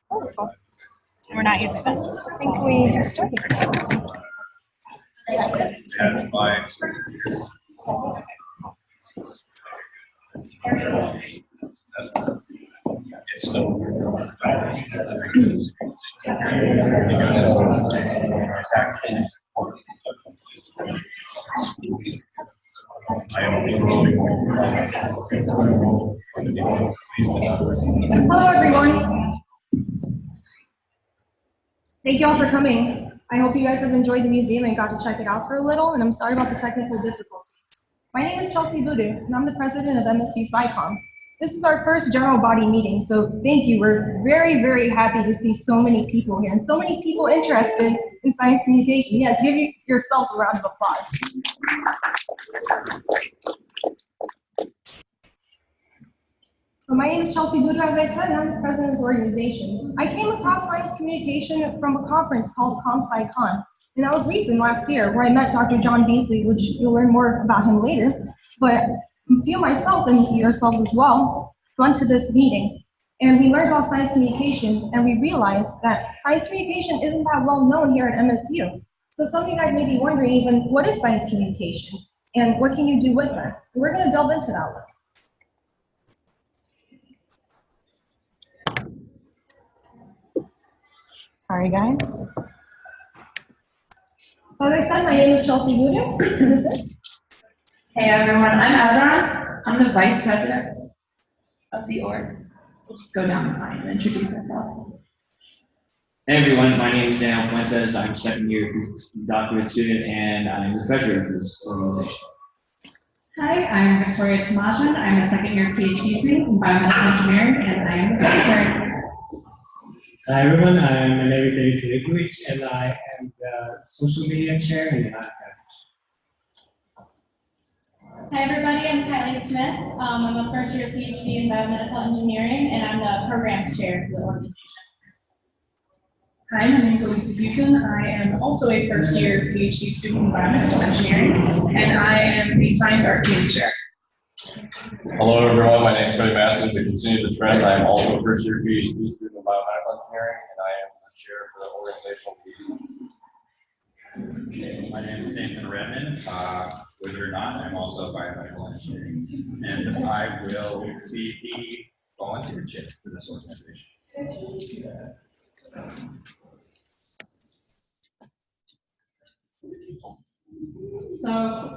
Wonderful. We're not using this. I think we have started. Hello, everyone. Thank you all for coming. I hope you guys have enjoyed the museum and got to check it out for a little, and I'm sorry about the technical difficulties. My name is Chelsea Voodoo, and I'm the president of MSU SciComm. This is our first general body meeting, so thank you. We're very, very happy to see so many people here and so many people interested in science communication. Yes, give yourselves a round of applause. So my name is Chelsea Voodoo, as I said, and I'm the president of this organization. I came across science communication from a conference called CommSciCon, and that was recent last year, where I met Dr. John Besley, which you'll learn more about him later. But you myself and yourselves as well went to this meeting, and we learned about science communication, and we realized that science communication isn't that well known here at MSU. So some of you guys may be wondering even, what is science communication, and what can you do with that? And we're going to delve into that one. Sorry, guys. So as I said, my name is Chelsea Voodoo. Who is this? Hey everyone, I'm Evran. I'm the vice president of the org. We'll just go down the line and introduce ourselves. Hey everyone, my name is Daniel Fuentes. I'm a second year physics doctorate student and I'm the treasurer for this organization. Hi, I'm Victoria Tamajan. I'm a second year PhD student in biomedical engineering and I am the secretary. Hi everyone, I'm Evran Ural and I am the social media chair in the lab. Hi everybody, I'm Kylie Smith. I'm a first year PhD in biomedical engineering and I'm the programs chair for the organization. Hi, my name is Elisa Houston. I am also a first year PhD student in biomedical engineering and I am the science art team chair. Hello everyone, my name is Cody Masson. To continue the trend, I am also a first year PhD student in biomedical engineering and I am the chair for the organizational meetings. Okay, my name is Nathan Redmond. Believe it or not, I'm also a biomedical engineer, and I will be the volunteer chair for this organization. So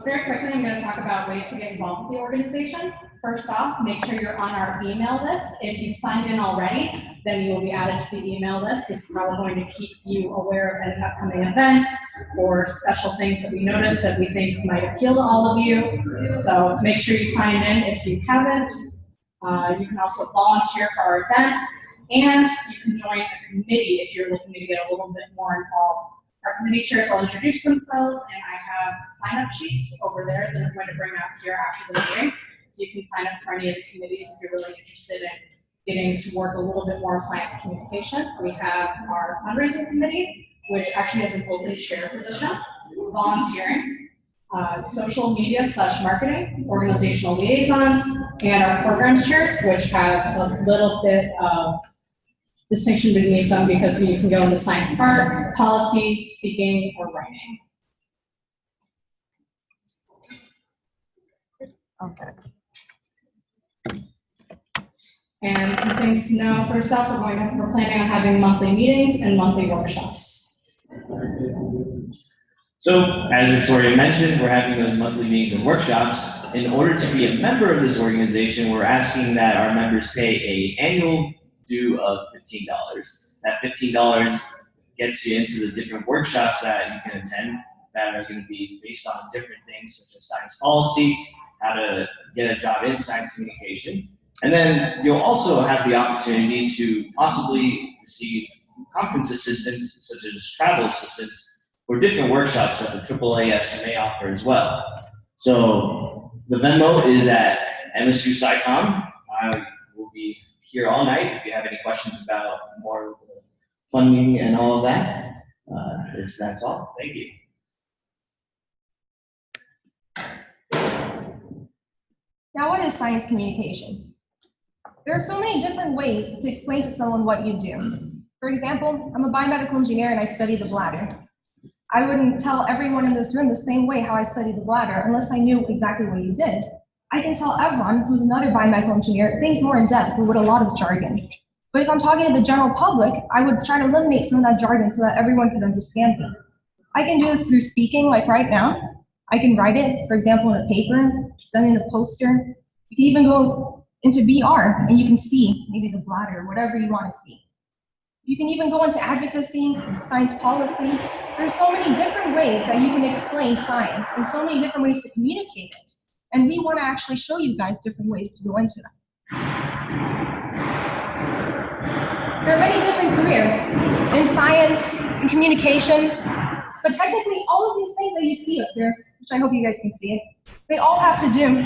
very quickly, I'm going to talk about ways to get involved with the organization. First off, make sure you're on our email list. If you've signed in already, then you will be added to the email list. This is how we're going to keep you aware of any upcoming events or special things that we notice that we think might appeal to all of you. So make sure you sign in if you haven't. You can also volunteer for our events, and you can join a committee if you're looking to get a little bit more involved. Our committee chairs will introduce themselves, and I have sign-up sheets over there that I'm going to bring out here after the meeting. So you can sign up for any of the committees if you're really interested in getting to work a little bit more of science communication. We have our fundraising committee, which actually has an open chair position, volunteering, social media / marketing, organizational liaisons, and our programs chairs, which have a little bit of distinction beneath them because you can go into science art, policy, speaking, or writing. Okay. And some things to know, first off, we're planning on having monthly meetings and monthly workshops. So, as Victoria mentioned, we're having those monthly meetings and workshops. In order to be a member of this organization, we're asking that our members pay an annual due of $15. That $15 gets you into the different workshops that you can attend that are going to be based on different things such as science policy, how to get a job in science communication. And then you'll also have the opportunity to possibly receive conference assistance, such as travel assistance, for different workshops that the AAAS may offer as well. So the Venmo is at MSU SciComm. I will be here all night if you have any questions about more funding and all of that. That's all. Thank you. Now, what is science communication? there are so many different ways to explain to someone what you do. For example, I'm a biomedical engineer and I study the bladder. I wouldn't tell everyone in this room the same way how I study the bladder unless I knew exactly what you did. I can tell Evran, who's another biomedical engineer, things more in depth but with a lot of jargon. But if I'm talking to the general public, I would try to eliminate some of that jargon so that everyone could understand me. I can do this through speaking, like right now. I can write it, for example, in a paper, send in a poster. You can even go into VR and you can see maybe the bladder, whatever you want to see. You can even go into advocacy, science policy. There's so many different ways that you can explain science and so many different ways to communicate it. And we want to actually show you guys different ways to go into them. There are many different careers in science, in communication, but technically all of these things that you see up there, which I hope you guys can see it, they all have to do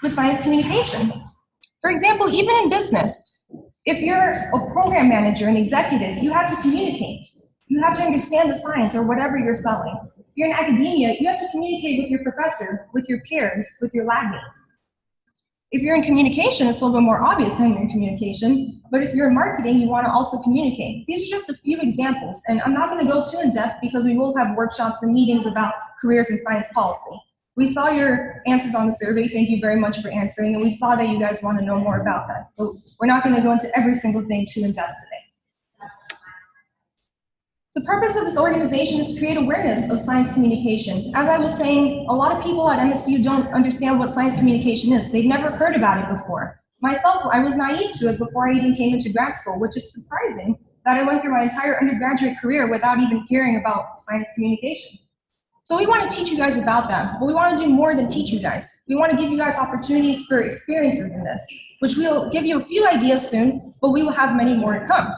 with science communication. For example, even in business, if you're a program manager, an executive, you have to communicate. You have to understand the science or whatever you're selling. If you're in academia, you have to communicate with your professor, with your peers, with your lab mates. If you're in communication, it's a little bit more obvious than you're in communication, but if you're in marketing, you want to also communicate. These are just a few examples, and I'm not going to go too in depth because we will have workshops and meetings about careers in science policy. We saw your answers on the survey. Thank you very much for answering, and we saw that you guys want to know more about that. But we're not going to go into every single thing too in depth today. The purpose of this organization is to create awareness of science communication. As I was saying, a lot of people at MSU don't understand what science communication is. They've never heard about it before. Myself, I was naive to it before I even came into grad school, which is surprising that I went through my entire undergraduate career without even hearing about science communication. So we want to teach you guys about that, but we want to do more than teach you guys. We want to give you guys opportunities for experiences in this, which we'll give you a few ideas soon, but we will have many more to come.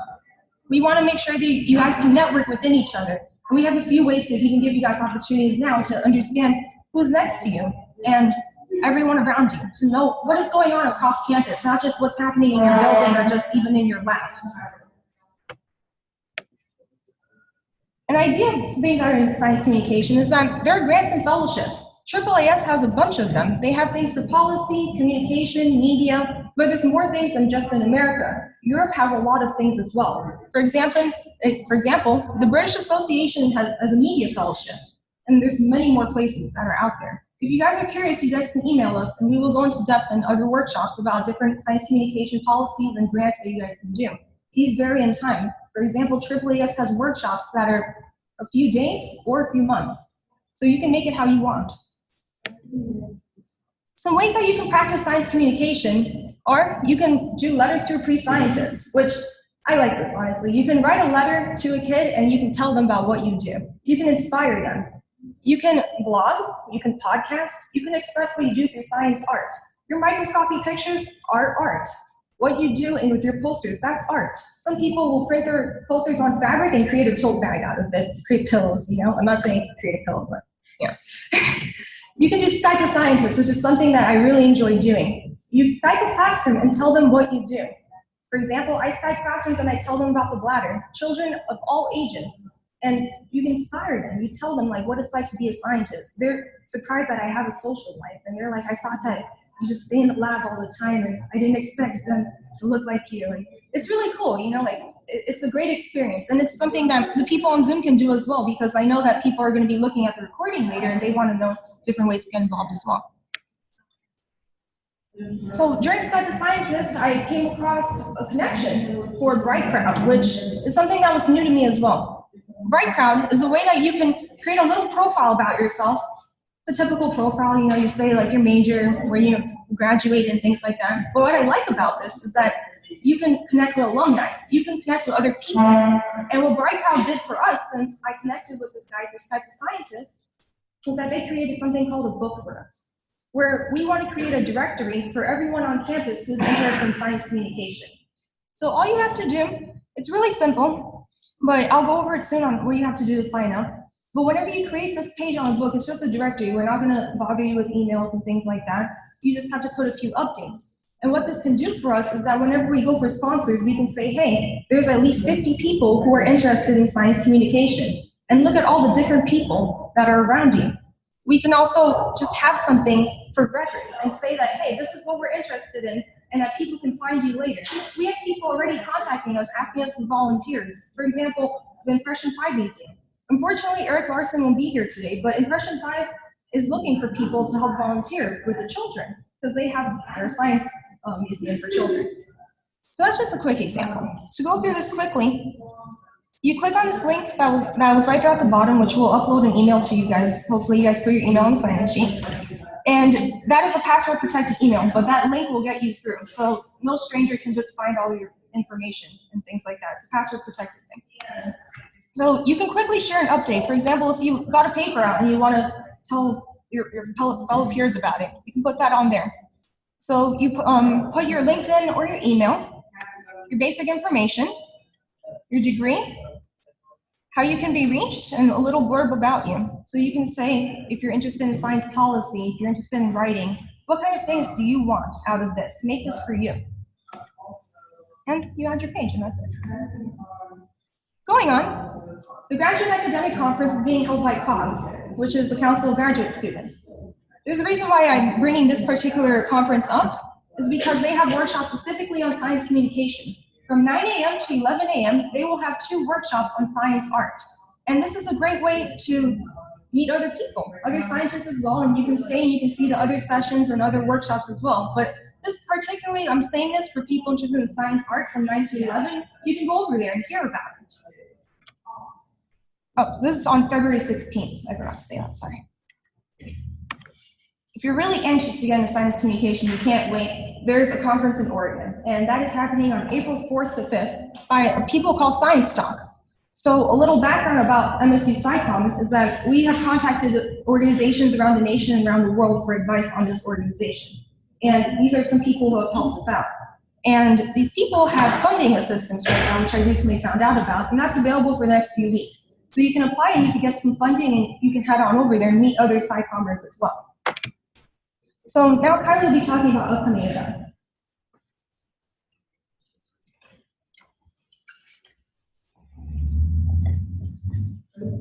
We want to make sure that you guys can network within each other. And we have a few ways to even give you guys opportunities now to understand who's next to you and everyone around you, to know what is going on across campus, not just what's happening in your building or just even in your lab. An idea of things that are in science communication is that there are grants and fellowships. AAAS has a bunch of them. They have things for policy, communication, media, but there's more things than just in America. Europe has a lot of things as well. For example, the British Association has a media fellowship, and there's many more places that are out there. If you guys are curious, you guys can email us, and we will go into depth in other workshops about different science communication policies and grants that you guys can do. These vary in time. For example, AAAS has workshops that are a few days or a few months, so you can make it how you want. Some ways that you can practice science communication are you can do letters to a pre-scientist, which I like this, honestly. You can write a letter to a kid and you can tell them about what you do. You can inspire them. You can blog, you can podcast, you can express what you do through science art. Your microscopy pictures are art. What you do with your posters, that's art. Some people will print their posters on fabric and create a tote bag out of it, create pillows, you know? I'm not saying create a pillow, but yeah. You can do Skype a scientist, which is something that I really enjoy doing. You Skype a classroom and tell them what you do. For example, I Skype classrooms and I tell them about the bladder, children of all ages, and you inspire them. You tell them like what it's like to be a scientist. They're surprised that I have a social life, and they're like, I thought that you just stay in the lab all the time, and I didn't expect them to look like you. And it's really cool, you know, like it's a great experience, and it's something that the people on Zoom can do as well, because I know that people are going to be looking at the recording later, and they want to know different ways to get involved as well. So during Skype a Scientist, I came across a connection for Bright Crowd, which is something that was new to me as well. Bright Crowd is a way that you can create a little profile about yourself. It's a typical profile, you know, you say like your major, where you graduated and things like that. But what I like about this is that you can connect with alumni, you can connect with other people. And what Bright Crowd did for us, since I connected with this guy for Skype a Scientist, was that they created something called a book for us, where we want to create a directory for everyone on campus who's interested in science communication. So all you have to do, it's really simple, but I'll go over it soon on what you have to do to sign up. But whenever you create this page on the book, it's just a directory. We're not going to bother you with emails and things like that. You just have to put a few updates. And what this can do for us is that whenever we go for sponsors, we can say, hey, there's at least 50 people who are interested in science communication. And look at all the different people that are around you. We can also just have something for record and say that, hey, this is what we're interested in. and that people can find you later. We have people already contacting us, asking us for volunteers. For example, the Impression 5 Museum. Unfortunately, Eric Larson won't be here today, but Impression 5 is looking for people to help volunteer with the children because they have their science museum for children. So that's just a quick example. To go through this quickly, you click on this link that was right there at the bottom, which will upload an email to you guys. Hopefully you guys put your email on the sign-in sheet. And that is a password protected email, but that link will get you through. So no stranger can just find all your information and things like that. It's a password protected thing. So you can quickly share an update. For example, if you got a paper out and you want to tell your fellow peers about it, you can put that on there. So you put your LinkedIn or your email, your basic information, your degree, how you can be reached, and a little blurb about you. So you can say if you're interested in science policy, if you're interested in writing, what kind of things do you want out of this? Make this for you. And you add your page, and that's it. Going on, the Graduate Academic Conference is being held by COGS, which is the Council of Graduate Students. There's a reason why I'm bringing this particular conference up, is because they have workshops specifically on science communication. From 9 a.m. to 11 a.m., they will have 2 workshops on science art. And this is a great way to meet other people, other scientists as well, and you can stay and you can see the other sessions and other workshops as well. But this particularly, I'm saying this for people interested in science art from 9 to 11, you can go over there and hear about it. Oh, this is on February 16th. I forgot to say that, sorry. If you're really anxious to get into science communication, you can't wait. There's a conference in Oregon, and that is happening on April 4th to 5th by people called Science Talk. So a little background about MSU SciComm is that we have contacted organizations around the nation and around the world for advice on this organization. And these are some people who have helped us out. And these people have funding assistance right now, which I recently found out about, and that's available for the next few weeks. So you can apply and you can get some funding and you can head on over there and meet other SciCommers as well. So now Kylie will be talking about upcoming events.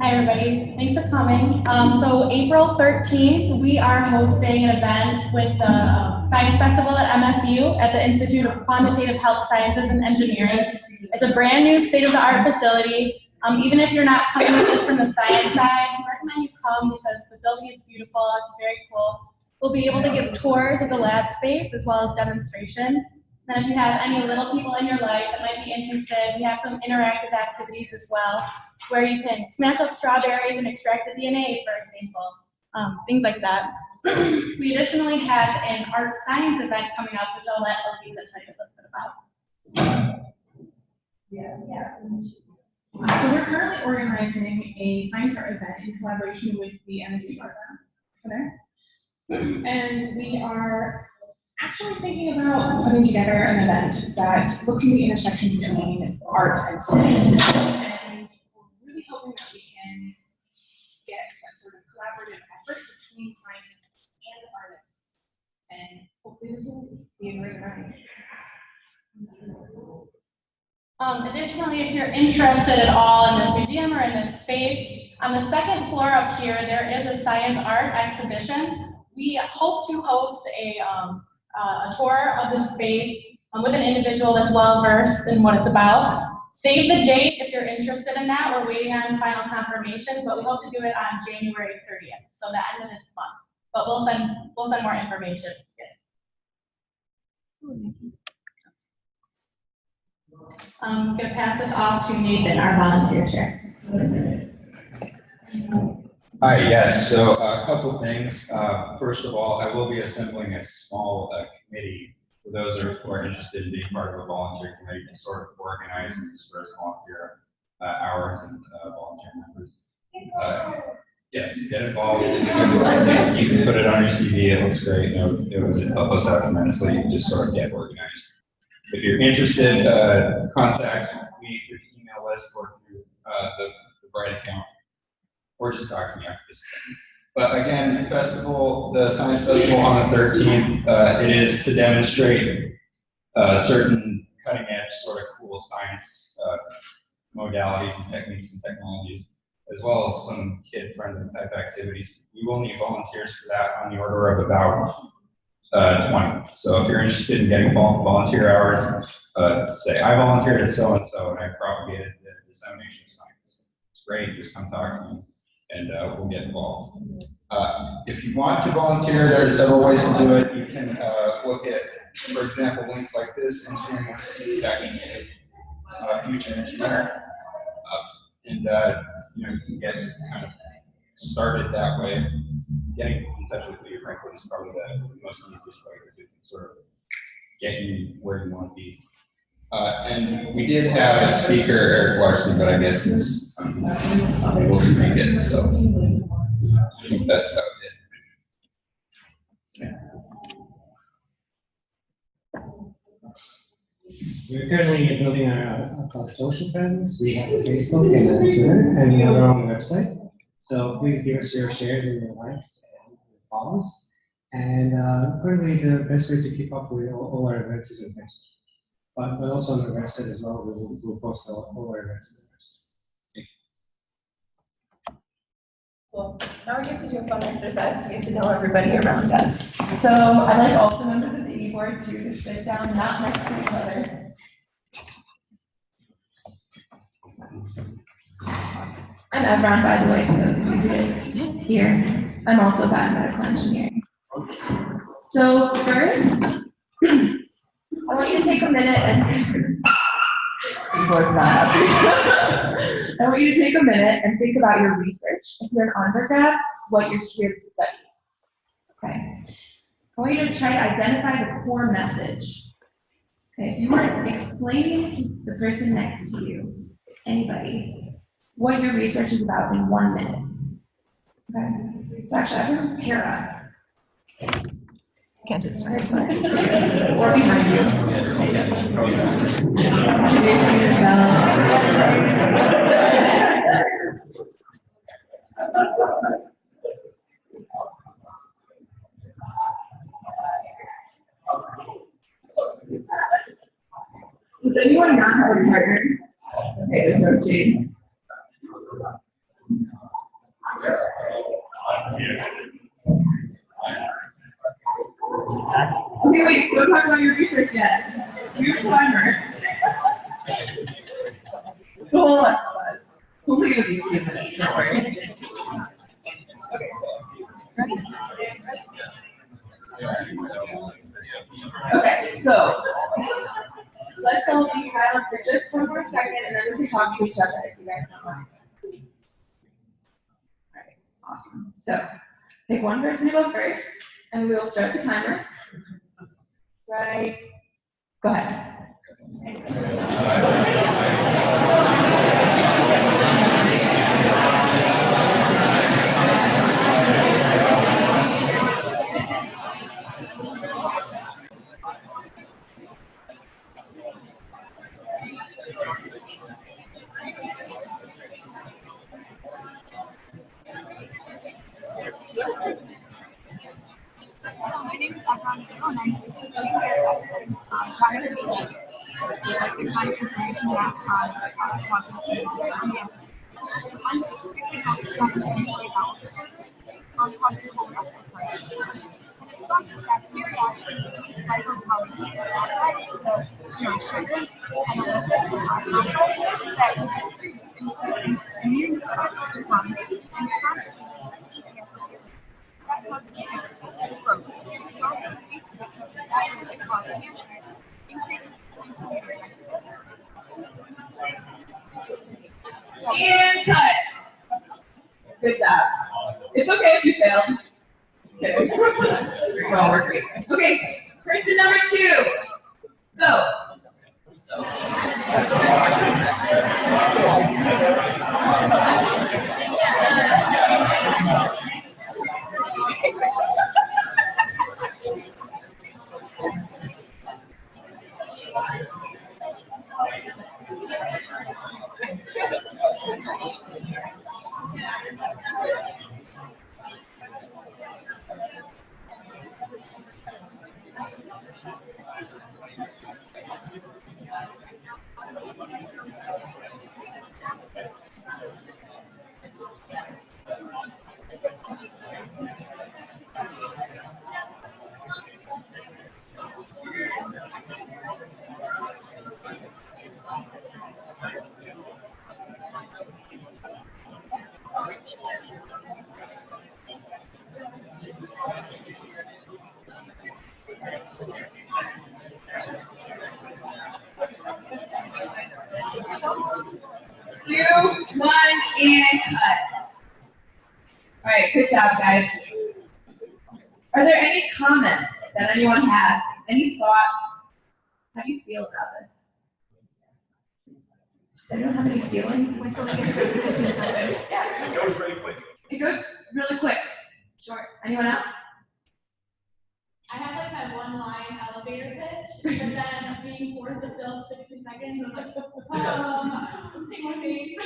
Hi, everybody. Thanks for coming. So April 13th, we are hosting an event with the Science Festival at MSU at the Institute of Quantitative Health Sciences and Engineering. It's a brand new state-of-the-art facility. Even if you're not coming just from the science side, I recommend you come because the building is beautiful. It's very cool. We'll be able to give tours of the lab space as well as demonstrations. And if you have any little people in your life that might be interested, we have some interactive activities as well, where you can smash up strawberries and extract the DNA, for example, things like that. We additionally have an art science event coming up, which I'll let Elisa tell you a little bit about. So we're currently organizing a science art event in collaboration with the MSU Art Center. And we are actually thinking about putting together an event that looks at the intersection between art and science. And we're really hoping that we can get a sort of collaborative effort between scientists and artists. And hopefully this will be a great event. Additionally, if you're interested at all in this museum or in this space, on the second floor up here, there is a science art exhibition. We hope to host a tour of the space with an individual that's well-versed in what it's about. Save the date if you're interested in that. We're waiting on final confirmation, but we hope to do it on January 30th, so the end of this month. But we'll send more information. I'm going to pass this off to Nathan, our volunteer chair. Hi, yes, so a couple things. First of all, I will be assembling a small committee for those who are interested in being part of a volunteer committee to sort of organize and disperse volunteer hours and volunteer members. Yes, get involved. You can put it on your CV, it looks great. It would help us out tremendously. You can just sort of get organized. If you're interested, contact me through the email list or through the Bright account, or just talk to me after this. But again, the Science Festival on the 13th, it is to demonstrate certain cutting-edge, sort of cool science modalities and techniques and technologies, as well as some kid-friendly type activities. We will need volunteers for that on the order of about 20. So if you're interested in getting volunteer hours, say I volunteered at so-and-so and I propagated the dissemination of science. It's great, just come talk to me and we'll get involved. If you want to volunteer, there are several ways to do it. You can look at, for example, links like this, engineering overseas stacking future engineer. And you know, you can get kind of started that way. Getting in touch with Leah Franklin is probably the most easiest way because it can sort of get you where you want to be. And we did have a speaker, Eric Larson, but I guess he's unable to make it, so I think that's how it did. Yeah. We're currently building our social presence. We have a Facebook and a Twitter, and we have our own website. So please give us your shares and your likes and your follows. And currently, the best way to keep up with all our events is on Facebook. But also on our website as well, we'll post all our events on the website. Cool. Now we get to do a fun exercise to get to know everybody around us. So I'd like all the members of the e-board to just sit down, not next to each other. I'm Evran, by the way, for those of you who didn't hear. I'm also biomedical engineering. So first, I want you to take a minute and e-board's not happy. I want you to take a minute and think about your research. If you're an undergrad, what you're here to study. Okay. I want you to try to identify the core message. Okay. If you were explaining to the person next to you, anybody, what your research is about in 1 minute. Okay. So actually, everyone pair up. Can't do this. Sorry. Or behind you. Does anyone not have a partner? Okay, there's no shade. Okay, wait, don't talk about your research yet. You're a climber. The whole exercise. Only gonna be a few minutes, don't worry. Okay. Ready? Okay, so let's all be silent for just 1 more second and then we can talk to each other if you guys don't mind. Alright, awesome. So pick one person to go first and we will start the timer. Right. Go ahead. My name is Evran Ural, and I'm researching here at the kind of information that cognitive I'm specifically focused on mental health disorders on cognitive elective person. And it's thought that bacteria actually use glycopolysaccharide, which is a sugar and a lipid complex that includes immune cells and that causes excessive growth. It also increases excessive factors that cause cancer, increases potential mutagenesis. And cut. Good job. It's okay if you failed. You're all great. Okay, person number 2. Go. Two, one, and cut. All right, good job, guys. Are there any comments that anyone has? Any thoughts? How do you feel about this? Does anyone have any feelings? Wait till we get to 15 seconds. Yeah. It goes really quick. Short. Anyone else? I have like my one line elevator pitch, but then being forced to fill 60 seconds, I was like, say one thing.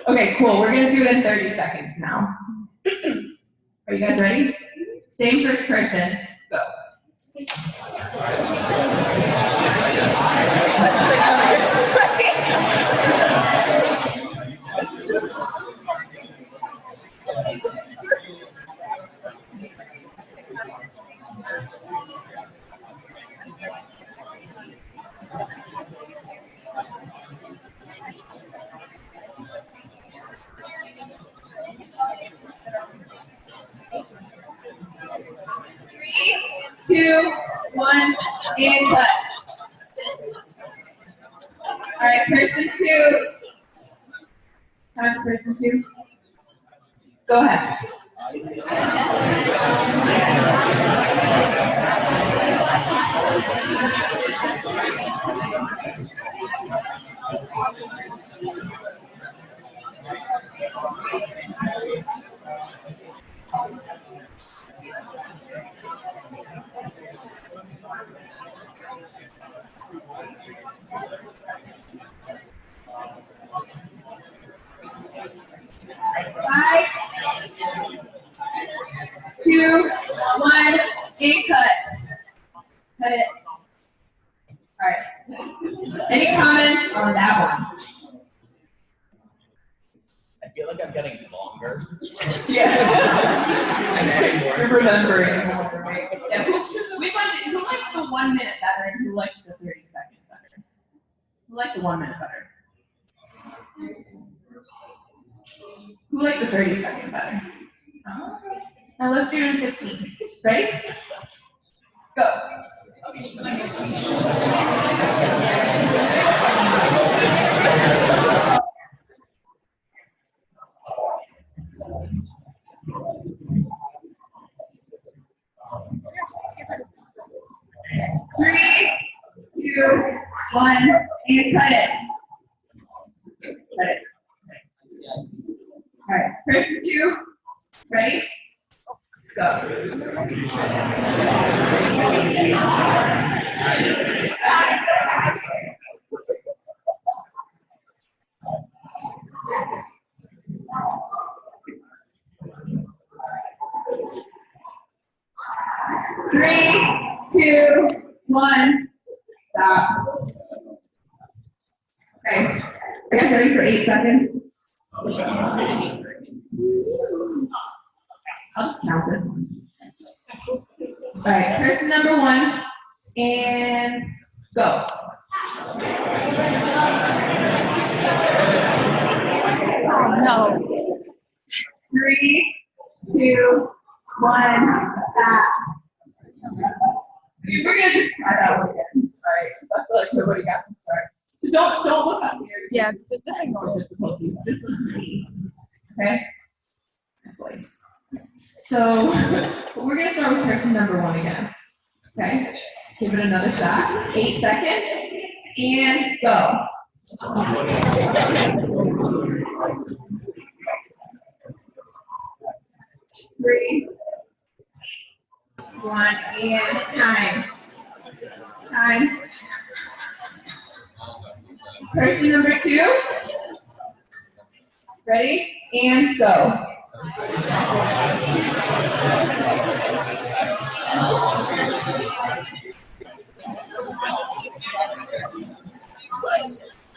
Okay, cool. We're gonna do it in 30 seconds now. Are you guys ready? Same first person. Go. Three, two, one, and cut. All right, person two. Time for person two. Go ahead. Five, two, one, and cut. Cut it. All right. Any comments on that one? I feel like I'm getting longer. Yeah. I'm adding more. You're remembering more, right? Yeah. Who likes the 1 minute better and who likes the 30 seconds better? Who liked the 1 minute better? Who liked the 30 second better? Okay. Now let's do it in 15. Ready? Go. 3, 2, 1, and cut it. Cut it. All right, person two, ready? Go. 3, 2, 1, stop. Okay, are you guys ready for 8 seconds? I'll just count this one. All right, person number 1, and go. Oh, no. 3, 2, 1, stop. We're gonna just try that one again. All right, I feel like nobody got to start. So don't look up here. Yeah, just ignore difficulties. Just listen to me. Okay. Please. So we're gonna start with person number 1 again. Okay. Give it another shot. 8 seconds. And go. 3, 1, and time. Time. Person number 2. Ready? And go.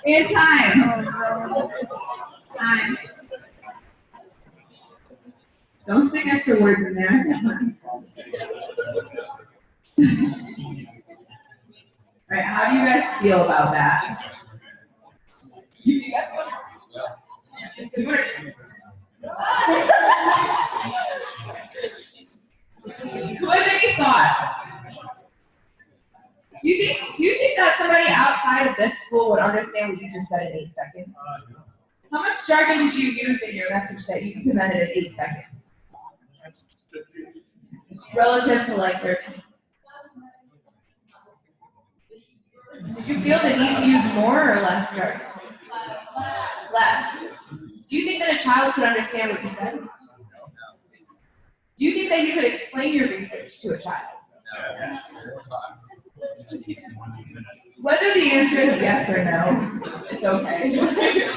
And time. Time. Don't stick extra words in there. All right, how do you guys feel about that? would understand what you just said in 8 seconds? How much jargon did you use in your message that you presented in 8 seconds? Relative to like their. Did you feel the need to use more or less jargon? Less. Do you think that a child could understand what you said? Do you think that you could explain your research to a child? Whether the answer is yes or no, it's okay.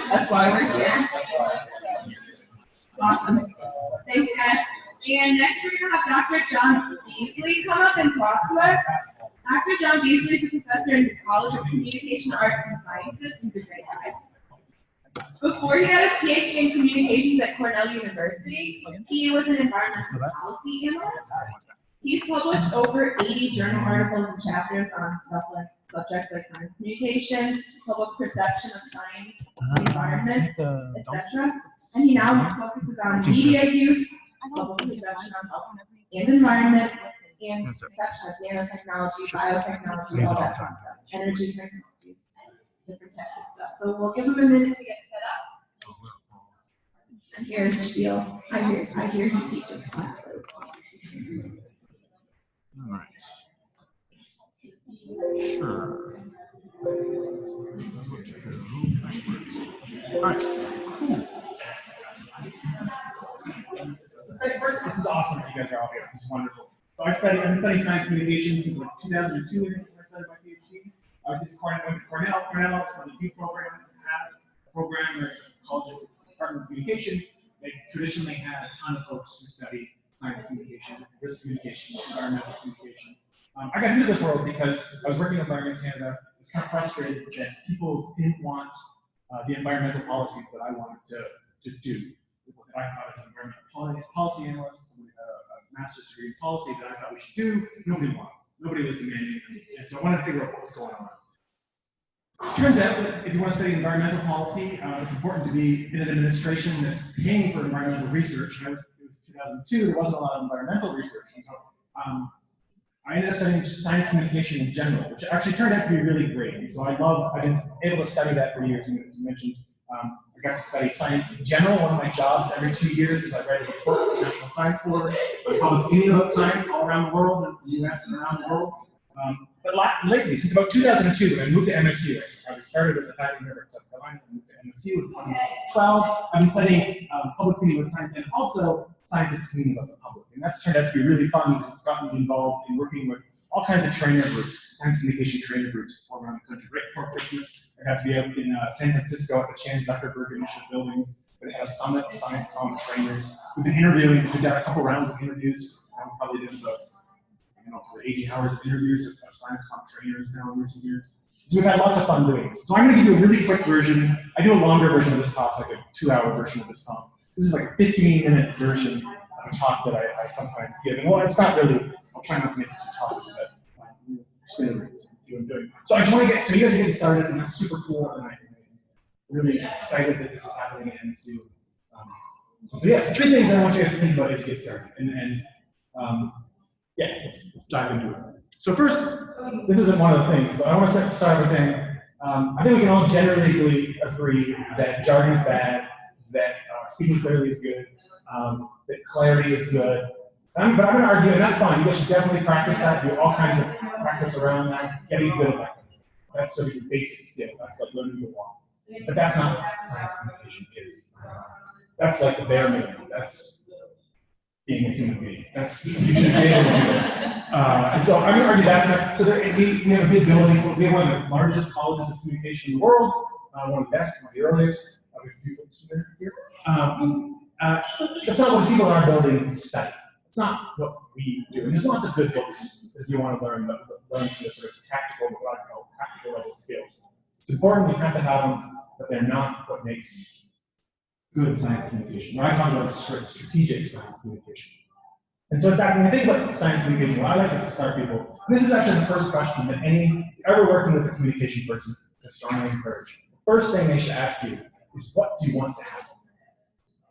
That's why we're here. Awesome. Thanks, guys. And next we're going to have Dr. John Besley come up and talk to us. Dr. John Besley is a professor in the College of Communication, Arts, and Sciences. He's a great guy. Before he got his PhD in communications at Cornell University, he was an environmental policy analyst. He's published over 80 journal articles and chapters on subjects like science communication, public perception of science, the environment, etc. And he now focuses on media use, public perception of health and environment, and perception of nanotechnology, biotechnology, all that kind of stuff, energy technologies, different types of stuff. So we'll give him a minute to get set up. And here's Spiel. I hear he teaches classes. All right. Sure. All right. Cool. First, this is awesome that you guys are all here. This is wonderful. So I've been studying science communication since like 2002 when I started my PhD. I went to Cornell. Cornell is one of the few programs that has a program where it's a college of Department of Communication. They traditionally had a ton of folks who study science communication, risk communication, environmental communication. I got into this world because I was working in Environment Canada. I was kind of frustrated that people didn't want the environmental policies that I wanted to do. That I thought as an environmental policy analyst, someone who had a master's degree in policy that I thought we should do, nobody wanted. Nobody was demanding it. And so I wanted to figure out what was going on. Turns out that if you want to study environmental policy, it's important to be in an administration that's paying for environmental research. And it was 2002, there wasn't a lot of environmental research. And so I ended up studying science communication in general, which actually turned out to be really great. And so I've been able to study that for years. And as you mentioned, I got to study science in general. One of my jobs every 2 years is I write a report for the National Science Board on public opinion about science all around the world, in the US and around the world. But lately, since about 2002, when I moved to MSU, I started at the Faculty Member of South Carolina, I moved to MSU in 2012. I've been studying public opinion with science and also scientists' opinion about the public. And that's turned out to be really fun because it's gotten me involved in working with all kinds of trainer groups, science communication trainer groups all around the country. Right before Christmas, I got to be up in San Francisco at the Chan Zuckerberg Initiative buildings. We had a summit of ScienceComm trainers. We've been interviewing, we've done a couple rounds of interviews. I've probably done about for 80 hours of interviews of ScienceComm trainers now in recent years. So we've had lots of fun doing this. So I'm going to give you a really quick version. I do a longer version of this talk, like a 2-hour version of this talk. This is like a 15-minute version of a talk that I sometimes give. And well, it's not really, I'll try not to make it too talky, but see what I'm doing. So I just want to get, so you guys are getting started, and that's super cool, and I'm really excited that this is happening at MSU. So yeah, so 3 things I want you guys to think about as you get started. Yeah, let's dive into it. So first, this isn't one of the things, but I want to start by saying, I think we can all generally agree that jargon is bad, that speaking clearly is good, that clarity is good. But I'm going to argue, and that's fine, you guys should definitely practice that, do all kinds of practice around that, getting good at that. That's sort of your basic skill, that's like learning to walk. But that's not what science communication is. That's like the bare minimum, that's being a human being. That's, you should be able to do this. And so I'm going to argue that's not, so we have a big building, we have one of the largest colleges of communication in the world, one of the best, one of the earliest. We have a few folks here. That's not what people in our building study. It's not what we do. And there's lots of good books if you want to learn some of the sort of tactical, what I call practical level skills. It's important, you have to have them, but they're not what makes good science communication. When I talk about strategic science communication. And so in fact, when we think about science communication, what I like is to start people, and this is actually the first question that ever working with a communication person is strongly encouraged. The first thing they should ask you is, what do you want to happen?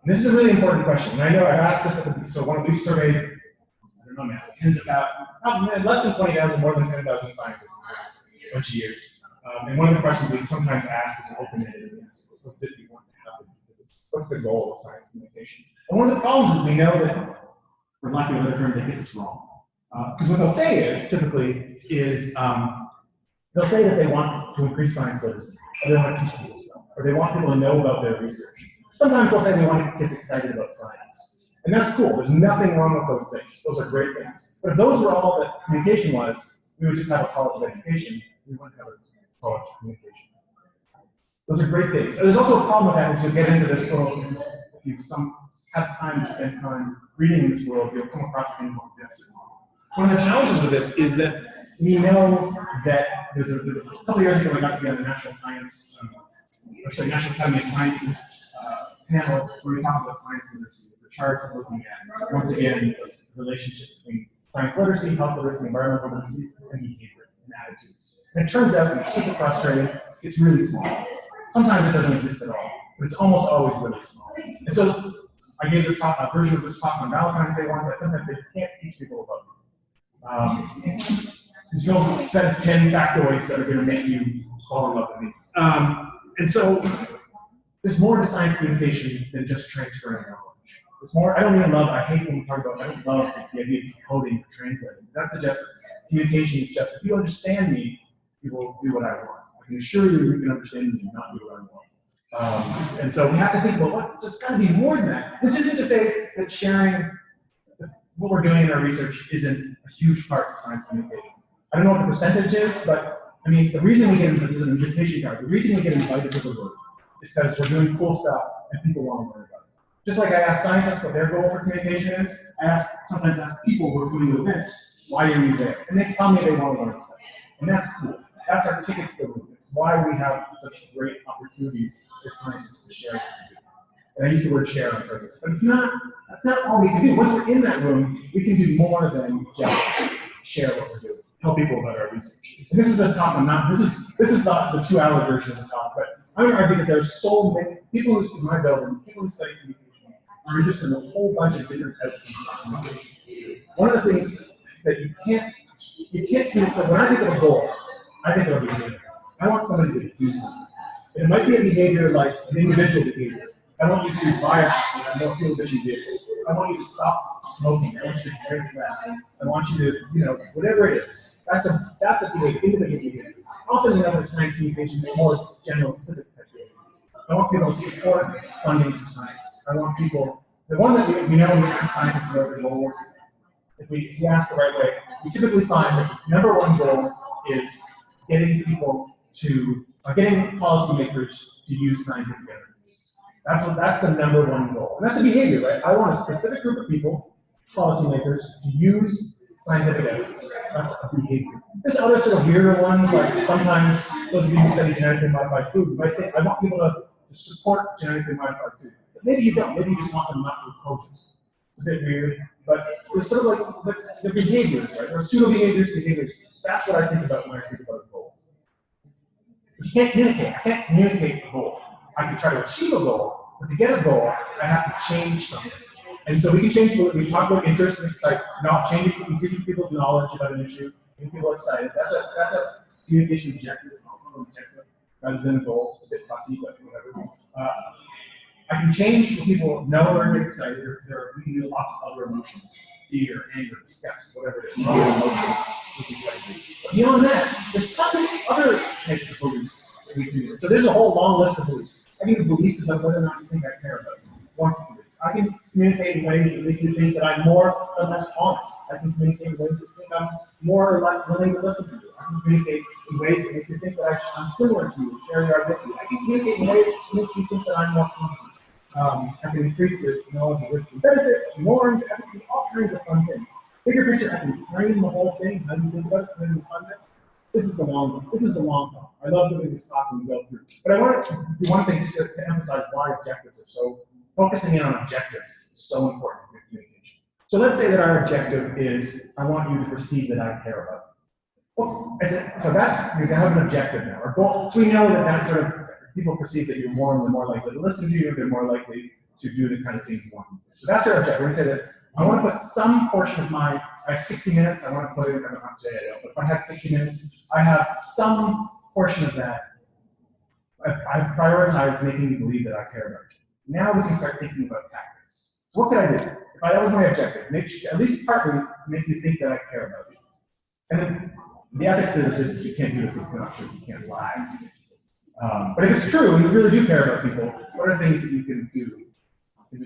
And this is a really important question. And I know I've asked this, so one of these surveyed, I don't know now, tens of thousands, less than 20,000, more than 10,000 scientists in the last bunch of years. And one of the questions we sometimes ask is an open-ended answer. What's it you want to happen? What's the goal of science communication? And one of the problems is we know that, for lack of a better term, they get this wrong. Because what they'll say is, typically, is they'll say that they want to increase science literacy, or they want to teach people stuff, or they want people to know about their research. Sometimes they'll say they want to get kids excited about science. And that's cool. There's nothing wrong with those things. Those are great things. But if those were all that communication was, we would just have a college of education. We wouldn't have a college of communication. Those are great things. There's also a problem with that as you get into this world. If you have time to spend time reading in this world, you'll come across things like this. One of the challenges with this is that we know that there's a couple of years ago I got to be on the National Science, National Academy of Sciences panel where we talked about science literacy. The chart is looking at, once again, the relationship between science literacy, health literacy, environmental literacy, and behavior and attitudes. And it turns out it's super frustrating. It's really small. Sometimes it doesn't exist at all, but it's almost always really small. And so I gave this talk, a version of this talk on Valentine's Day once. I sometimes say you can't teach people about me. There's no set of 10 factoids that are going to make you fall in love with me. And so there's more to science communication than just transferring knowledge. There's more. I hate when we talk about, I don't love the idea of decoding or translating. That suggests that communication is just, if you understand me, you will do what I want. I can assure you you can understand me and not do what I want. And so we have to think, well, there's got to be more than that. This isn't to say that sharing what we're doing in our research isn't a huge part of science communication. I don't know what the percentage is, but I mean, the reason we get invited, this is an invitation card, the reason we get invited to the room is because we're doing cool stuff and people want to learn about it. Just like I ask scientists what their goal for communication is, I sometimes ask people who are doing events, why are you there? And they tell me they want to learn stuff. And that's cool. That's our ticket to the room. It's why we have such great opportunities as scientists to share what we do. And I use the word share on purpose. But that's not all we can do. Once we're in that room, we can do more than just share what we're doing. Tell people about our research. And this is the talk this is not the 2-hour version of the talk, but I would argue that there's so many people who in my building, people who study communication are interested in a whole bunch of different types of communication. One of the things that you can't do, so when I think of a goal, I think of a behavior. I want somebody to do something. And it might be a behavior like an individual behavior. I want you to buy a more fuel-efficient vehicle. I want you to stop smoking. I want you to drink less. I want you to, whatever it is. That's a behavior, individual behavior. Often in other science communication, it's more general civic type behavior. I want people to support funding for science. I want people, the one that we know when we ask scientists about their goals, if we ask the right way, we typically find that number one goal is getting policymakers to use scientific evidence. That's the number one goal. And that's a behavior, right? I want a specific group of people, policymakers, to use scientific evidence. That's a behavior. There's other sort of weirder ones, like sometimes those of you who study genetically modified food, you might think, I want people to support genetically modified food. But maybe you don't. Maybe you just want them not to oppose it. It's a bit weird. But it's sort of like the behaviors, right? Or pseudo-behaviors, behaviors. That's what I think about when I think about a goal. You can't communicate. I can't communicate a goal. I can try to achieve a goal, but to get a goal, I have to change something. And so we can change, we talk about interest and excite, not changing, increasing people's knowledge about an issue, making people excited. That's a communication objective, rather than a goal. It's a bit fussy, but whatever. I can change what people know or get excited. We can do lots of other emotions, fear, anger, disgust, whatever it is. But beyond that, there's probably other types of beliefs that we can do. So there's a whole long list of beliefs. I can do beliefs about whether or not you think I care about you. I can communicate in ways that make you think that I'm more or less honest. I can communicate in ways that think I'm more or less willing to listen to you. I can communicate in ways that make you think that I'm similar to you, share your identity. I can communicate in ways that makes you think that I'm more confident. I can increase the knowledge of risks and benefits, norms, ethics, all kinds of fun things. Bigger picture, I can frame the whole thing. How do you think about it? Frame the context. This is the long one. This is the long one. I love doing this talk and we go through. But I want to do one thing just to emphasize why objectives are so. Focusing in on objectives is so important in communication. So let's say that our objective is, I want you to perceive that I care about you. Well, so that's, you have an objective now. Our goal, so we know that sort of, people perceive that you're more likely to listen to you, they're more likely to do the kind of things you want to do. So that's our objective. We're going to say that I want to put some portion of I have 60 minutes, I want to put it, I don't have to say it, but if I have 60 minutes, I have some portion of that, I've prioritized making you believe that I care about you. Now we can start thinking about tactics. So what could I do? If that was my objective, make sure, at least partly make you think that I care about you. And then the ethics of this is you can't do this, it's not true, you can't lie. But if it's true, and you really do care about people, what are things that you can do to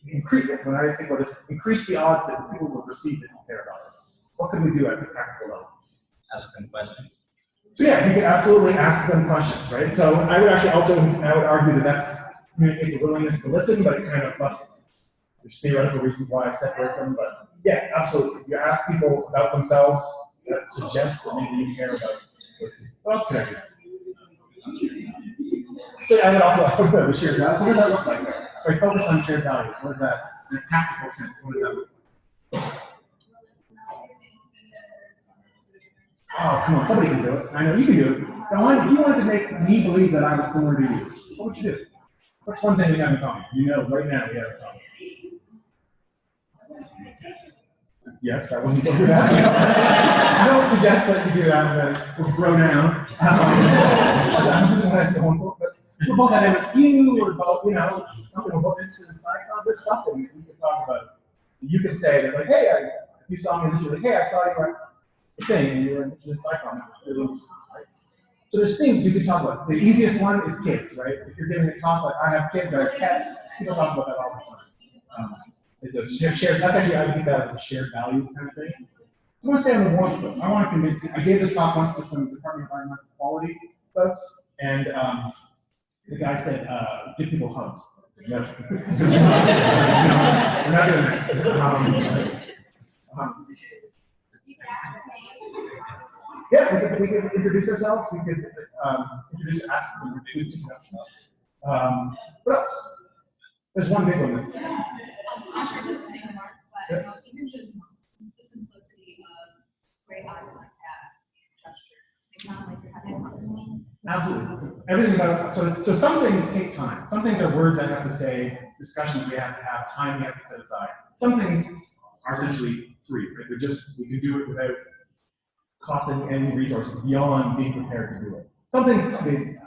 increase, when I think about this, increase the odds that people will perceive that you care about them? What can we do at the practical level? Ask them questions. So yeah, you can absolutely ask them questions, right? So I would actually also, I would argue that communicates a willingness to listen, but it kind of plus there's theoretical reasons why I separate them, but yeah, absolutely. You ask people about themselves, that suggests that maybe you care about those people. What else can I do? So I would also talk about the shared values. So what does that look like? If I focus on shared values, what is that in a tactical sense? What does that look like? Oh, come on, somebody can do it. I know you can do it. Now, if you wanted to make me believe that I was similar to you, what would you do? What's one thing we have in common? You know, right now we have in common. Yes, I wasn't going to do that. I don't suggest that you do that, we'll throw down. We're both at MSU, we're both, you know, something we're both interested in SciComm, there's something we can talk about. You can say that, like, hey, if you saw me, like, hey, I saw you at the thing, and you were interested in SciComm. Really interesting, right? So there's things you can talk about. The easiest one is kids, right? If you're giving a talk like, I have kids, I have pets, people talk about that all the time. It's a shared, that's actually, I would think that as a shared values kind of thing. So I want to stay on the warmth though. I want to convince you. I gave this talk once to some Department of Environmental Quality folks, and the guy said, give people hugs. No, we're not doing that. Yeah, we could introduce ourselves. We could ask them to do introductions. What else? There's one big one. I'm sure this is a mark, but even just the simplicity of great icons have gestures. It's not like you're having a conversation. Absolutely. Everything about so some things take time. Some things are words I have to say, discussions we have to have, time we have to set aside. Some things are essentially free. Right? We can do it without costing any resources beyond being prepared to do it. Some things,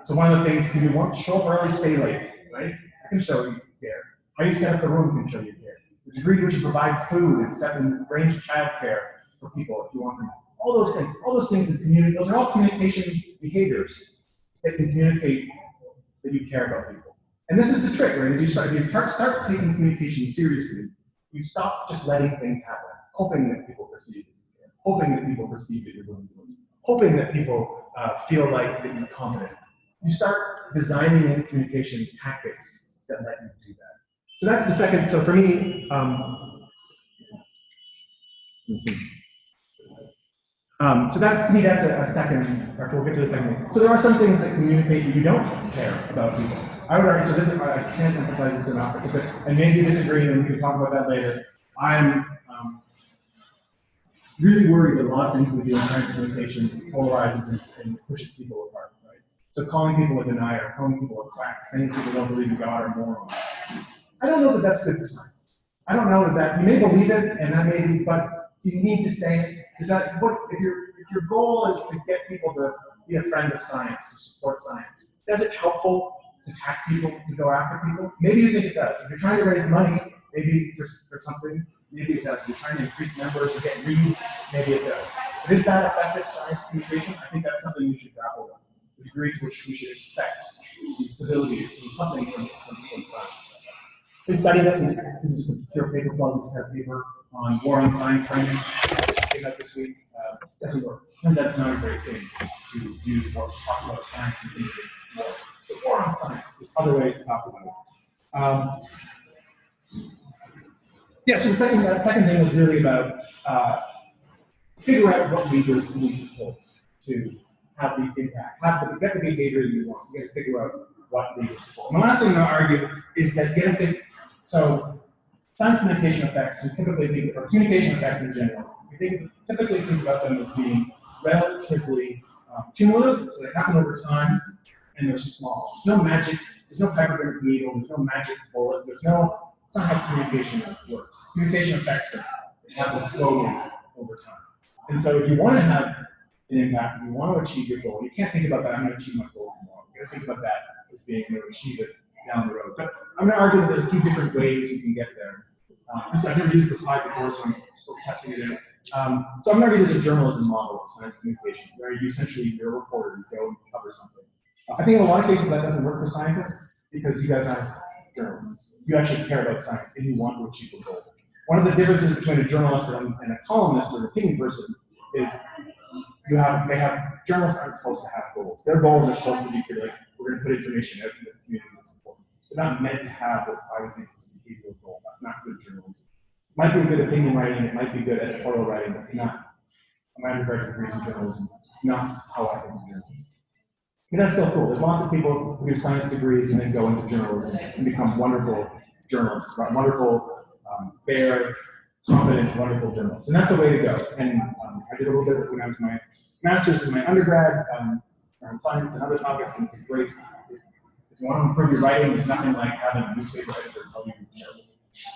so one of the things you want to show up early, stay late, right? I can show you care. How you set up the room can show you care. The degree to which you provide food and set and arrange childcare for people if you want them. All those things in community, those are all communication behaviors that can communicate that you care about people. And this is the trick, right? As you start taking communication seriously, you stop just letting things happen, hoping that people perceive it, hoping that people perceive that you're willing to listen, hoping that people feel like that you're competent. You start designing in communication tactics that let you do that. So that's the second. So for me, so that's to me that's a second. We'll get to the second one. So there are some things that communicate that you don't care about people. I would argue. So this is, I can't emphasize this enough. It's a bit, and maybe you disagree, and we can talk about that later. I'm really worried that a lot of things we do in science communication polarizes and pushes people apart. Right? So calling people a denier, calling people a quack, saying people don't believe in God or morals. I don't know that that's good for science. I don't know that you may believe it, and that may be, but do you need to say it? Is that what if your goal is to get people to be a friend of science, to support science? Is it helpful to attack people, to go after people? Maybe you think it does. If you're trying to raise money, maybe for something, maybe it does. If you're trying to increase numbers or get reads, maybe it does. But is that effective science communication? I think that's something we should grapple with. The degree to which we should expect some stability, something from people in science. We study this, and this is just a pure paper plug. We just had a paper on war on science framing. Came out this week. Doesn't work. Turns out it's not a great thing to use or talk about science and thinking more. So war on science. There's other ways to talk about it. Yeah. So that second thing was really about figure out what levers you need to pull to have the impact, get the behavior you want. You got to figure out what levers to pull. And the last thing I'll argue is that you got to think. So science communication effects, we typically think, or communication effects in general, we typically think about them as being relatively cumulative, so they happen over time, and they're small. There's no magic, there's no hyperbaric needle, there's no magic bullet, it's not how communication works. Communication effects happen slowly over time. And so if you want to have an impact, and you want to achieve your goal, you can't think about that, I'm going to achieve my goal tomorrow. You got to think about that as being able to achieve it down the road. But I'm going to argue that there's a few different ways you can get there. I've never used the slide before, so I'm still testing it out. So I'm going to argue there's a journalism model of science communication, where you essentially, you're a reporter, you go and cover something. I think in a lot of cases that doesn't work for scientists, because you guys aren't journalists. You actually care about science, and you want to achieve a goal. One of the differences between a journalist and a columnist or an opinion person is journalists aren't supposed to have goals. Their goals are supposed to be like, we're going to put information out in the community that's important. They're not meant to have what I would think is a behavioral goal. That's not good journalism. It might be good opinion writing, it might be good editorial writing, but it's not. My undergraduate degree in journalism, it's not how I think of journalism. And that's still cool. There's lots of people who do science degrees and then go into journalism and become wonderful journalists, right? Wonderful, fair, competent, wonderful journalists. And that's the way to go. And I did a little bit of it when I was my master's and my undergrad on science and other topics, and it's great. If you want to improve your writing, there's nothing like having a newspaper editor tell you you're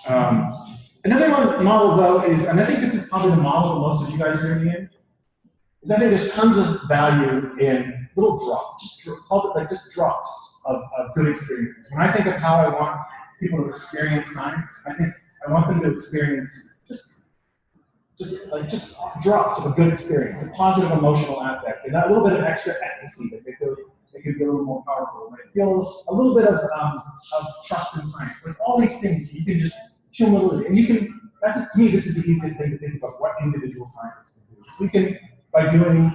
terrible. Another model, though, is, and I think this is probably the model that most of you guys are going to be in, is I think there's tons of value in little drops, just drops of good experiences. When I think of how I want people to experience science, I think I want them to experience just drops of a good experience, a positive emotional affect, and that little bit of extra efficacy that they could be a little more powerful. Right? Feel a little bit of trust in science. Like all these things, you can just cumulatively, and you can. That's to me, this is the easiest thing to think about what individual scientists can do. We can, by doing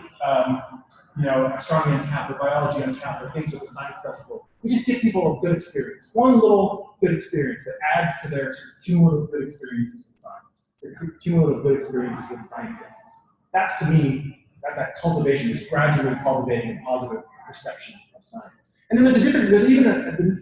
astronomy on tap or biology on tap or things with the science festival, we just give people a good experience. One little good experience that adds to their cumulative good experiences with science, their cumulative good experiences with scientists. That's to me, that cultivation, just gradually cultivating a positive perception of science. And then there's even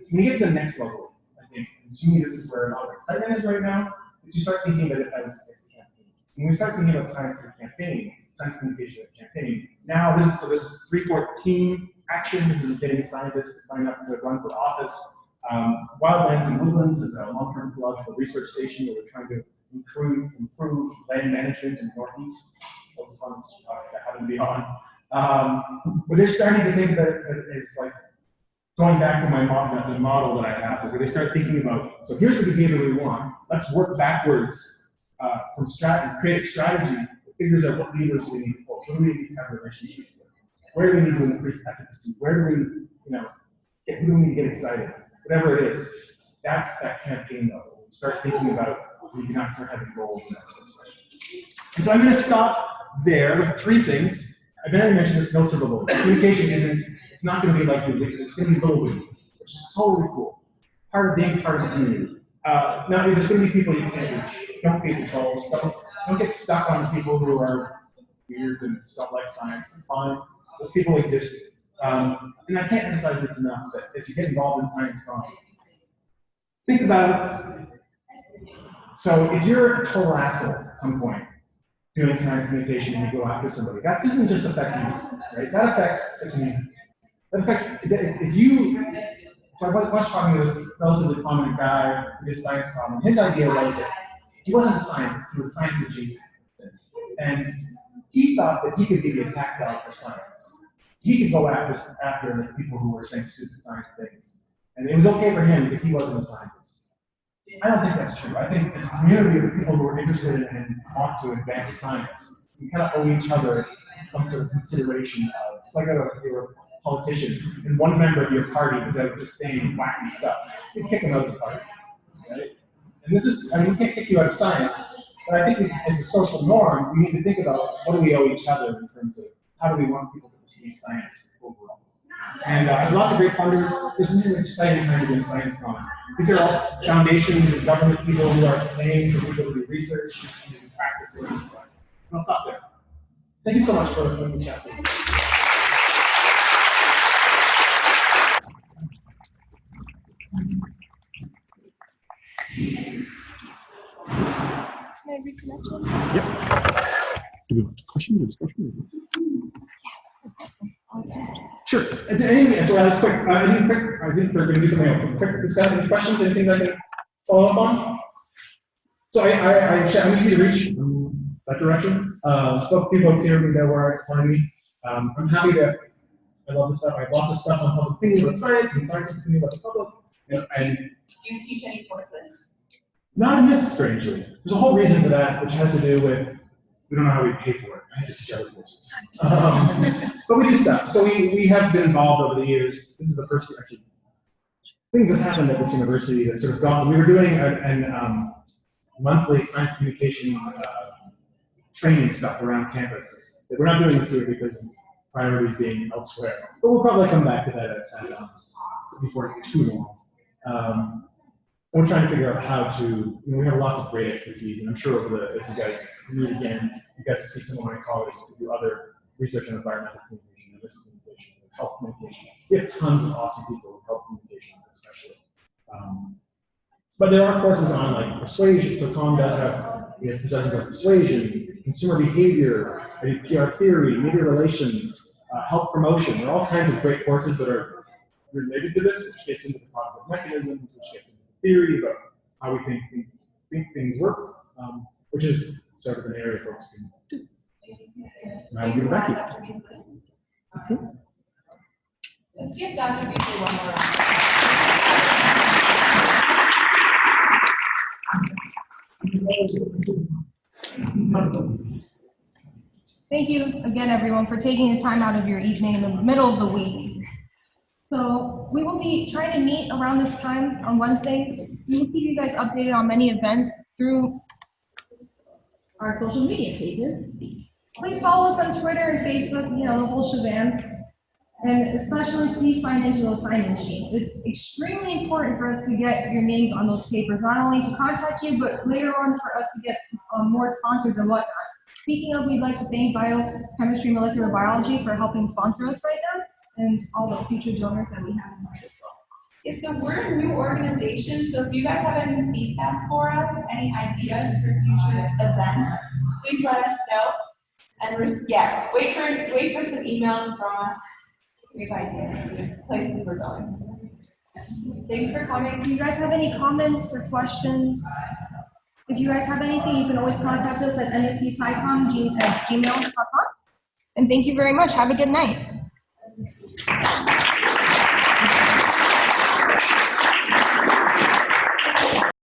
when you get to the next level, I think, and to me this is where a lot of excitement is right now, is you start thinking about it as campaign. When we start thinking about science as a campaign, science communication as a campaign, now this is 314 action. This is getting scientists to sign up to run for office. Wildlands and Woodlands is a long-term ecological research station where we're trying to improve land management in the Northeast. Those funds that happen to be on. But they're starting to think that it's like going back to my model, the model that I have, where they start thinking about, so here's the behavior we want. Let's work backwards from strategy, create a strategy that figures out what levers do we need to pull. Who do we need to have relationships with? Where do we need to increase efficacy? Where do we, who do we need to get excited? Whatever it is, that's that campaign level. We start thinking about, we can start having goals and that sort of stuff. And so I'm going to stop there with three things. I barely mentioned this, no silver bullet. Communication it's not going to be like your wins. It's going to be little wins, which is totally cool. Part of being part of the community. Now, there's going to be people you can't reach. Don't be controlled. Don't get stuck on the people who are weird and don't like science. It's fine. Those people exist. And I can't emphasize this enough, that as you get involved in science, think about, so if you're a total asshole at some point, doing science communication and you go after somebody, that doesn't just affect you, right? That affects the community. That affects, if you, so I was talking to this relatively prominent guy who did science comm. His idea was that he wasn't a scientist, he was science adjacent. And he thought that he could be the attack dog for science. He could go after the people who were saying stupid science things. And it was okay for him because he wasn't a scientist. I don't think that's true. I think as a community of people who are interested in and want to advance science, we kind of owe each other some sort of consideration of, it's like you're a politician and one member of your party is out just saying wacky stuff. You kick them out of the party, right? And this is, we can't kick you out of science, but I think as a social norm, we need to think about what do we owe each other in terms of how do we want people to perceive science overall. And I have lots of great funders. This is an exciting time to be in science comm. These are all foundations and government people who are paying for people to do research and do practice in science. And I'll stop there. Thank you so much for letting me chat with you. Can I reconnect? Yep. Do we have questions or discussion? Sure. So that's quick. I think we're going to do something else. Quick discussion. Any questions? Anything I can follow up on? So I'm easy to reach that direction. Spoke to people here who know where to find me. I'm happy to, I love this stuff. I have lots of stuff on public opinion about science and scientists' opinion about the public. And Do you teach any courses? not in this, strangely. There's a whole reason for that, which has to do with, we don't know how we pay for it. I have to teach other courses. But we do stuff. So we have been involved over the years. This is the first year, actually. Things have happened at this university that sort of gone. We were doing a monthly science communication training stuff around campus. That we're not doing this year because of priorities being elsewhere. But we'll probably come back to that before too long. We're trying to figure out how to, we have lots of great expertise, and I'm sure as you guys meet again, you guys will see some of my colleagues who do other research on environmental communication, and risk communication, and health communication. We have tons of awesome people in health communication, especially. But there are courses on like persuasion, so COM does have, we have presentations on persuasion, consumer behavior, PR theory, media relations, health promotion. There are all kinds of great courses that are related to this, which gets into the cognitive mechanisms, which gets into the theory about how we think things work, which is sort of an area of focus. I'll give it back to you. Okay. Let's give Dr. Besley one more round. Thank you again, everyone, for taking the time out of your evening in the middle of the week. So we will be trying to meet around this time on Wednesdays. We will keep you guys updated on many events through our social media pages. Please follow us on Twitter and Facebook, the whole shebang. And especially, please sign into those sign-in sheets. It's extremely important for us to get your names on those papers, not only to contact you, but later on for us to get more sponsors and whatnot. Speaking of, we'd like to thank Biochemistry and Molecular Biology for helping sponsor us right now, and all the future donors that we have in mind as well. Yes, so we're a new organization, so if you guys have any feedback for us, any ideas for future events, please let us know. And wait for some emails from us. We have ideas, places we're going. Thanks for coming. Do you guys have any comments or questions? If you guys have anything, you can always contact us at MSU SciComm at gmail.com. And thank you very much. Have a good night.